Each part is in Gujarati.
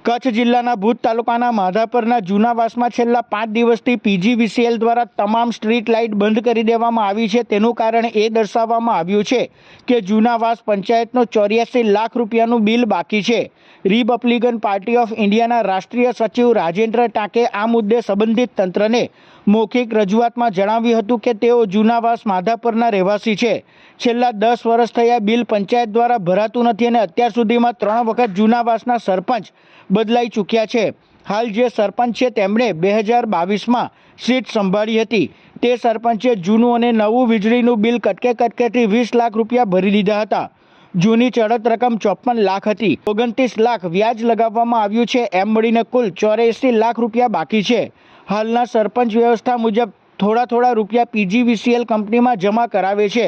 કચ્છ જિલ્લાના ભુજ તાલુકાના માધાપરના જૂનાવાસમાં છેલ્લા 5 દિવસથી પીજીવીસીએલ દ્વારા તમામ સ્ટ્રીટ લાઇટ બંધ કરી દેવામાં આવી છે। તેનું કારણ એ દર્શાવવામાં આવ્યું છે કે જૂનાવાસ પંચાયતનો 84 લાખ રૂપિયાનું બિલ બાકી છે। રિપબ્લિકન પાર્ટી ઓફ ઇન્ડિયાના રાષ્ટ્રીય સચિવ રાજેન્દ્ર ટાંકે આ મુદ્દે સંબંધિત તંત્રને મૌખિક રજૂઆતમાં જણાવ્યું હતું કે તેઓ જૂનાવાસ માધાપરના રહેવાસી છે। છેલ્લા 10 વર્ષ થયા બિલ પંચાયત દ્વારા ભરાતું નથી અને અત્યાર સુધીમાં 3 વખત જૂનાવાસના સરપંચ બદલાઈ ચૂક્યા છે। હાલ જે સરપંચ છે તેમણે 2022માં સીટ સંભાળી હતી। તે સરપંચે જૂનું અને નવું વીજળીનું બિલ કટકે 20 લાખ રૂપિયા ભરી દીધા હતા। જૂની ચડત રકમ 54 લાખ હતી। 29 લાખ વ્યાજ લગાવવામાં આવ્યું છે। એમ મળીને કુલ 84 લાખ રૂપિયા બાકી છે। હાલના સરપંચ વ્યવસ્થા મુજબ થોડા રૂપિયા પીજીવીસીએલ કંપનીમાં જમા કરાવે છે,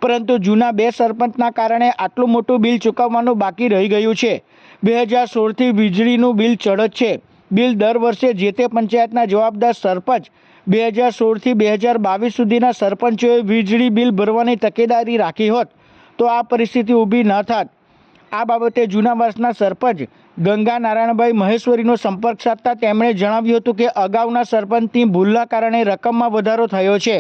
પરંતુ જૂના 2 સરપંચના કારણે આટલું મોટું બિલ ચૂકવવાનું બાકી રહી ગયું છે। 2016થી વીજળીનું બિલ ચડત છે। બિલ દર વર્ષે જે તે પંચાયતના જવાબદાર સરપંચ 2016થી 2022 સુધીના સરપંચોએ વીજળી બિલ ભરવાની તકેદારી રાખી હોત તો આ પરિસ્થિતિ ઊભી ન થાત। આ બાબતે જૂનાવાસના સરપંચ ગંગા નારાયણભાઈ મહેશ્વરીનો સંપર્ક સાધતા તેમણે જણાવ્યું હતું કે અગાઉના સરપંચની ભૂલના કારણે રકમમાં વધારો થયો છે।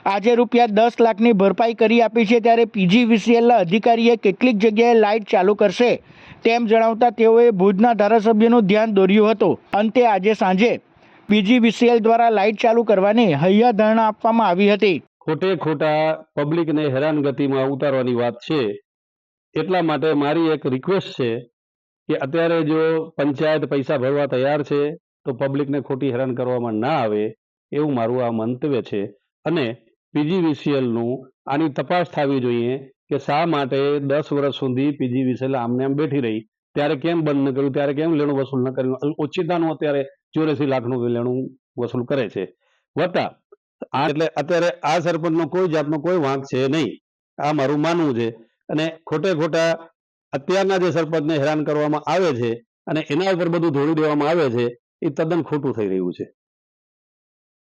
આજે રૂપિયા 10 લાખની ભરપાઈ કરી આપી છે, ત્યારે પીજીવીસીએલના અધિકારીએ કેટલીક જગ્યાએ લાઇટ ચાલુ કરશે તેમ જણાવતા તેઓએ ભુજના ધારાસભ્યનું ધ્યાન દોર્યું હતું। અંતે આજે સાંજે પીજીવીસીએલ દ્વારા લાઇટ ચાલુ કરવાની હૈયાધારણા આપવામાં આવી હતી। ખોટા પબ્લિકને હેરાનગતિમાં ઉતારવાની વાત છે, એટલા માટે મારી એક રિક્વેસ્ટ છે કે અત્યારે જો પંચાયત પૈસા ભરવા તૈયાર છે તો પબ્લિકને ખોટી હેરાન કરવામાં ના આવે એવું મારું આ મંતવ્ય છે। અને પીજીવીસીએલનું આની તપાસ થવી જોઈએ કે શા માટે 10 વર્ષ સુધી પીજીવીસીએલ આમને આમ બેઠી રહી, ત્યારે કેમ બંધ ન કર્યું, ત્યારે કેમ લેણું વસૂલ ન કર્યું। ઓછીતાનું અત્યારે 84 લાખનું લેણું વસૂલ કરે છે વત્તા એટલે અત્યારે આ સરપંચનો કોઈ જાતનો કોઈ વાંક છે નહીં, આ મારું માનવું છે। અને ખોટા અત્યારના જે સરપંચને હેરાન કરવામાં આવે છે અને એના ઉપર બધું ઢોળી દેવામાં આવે છે, એ તદ્દન ખોટું થઈ રહ્યું છે।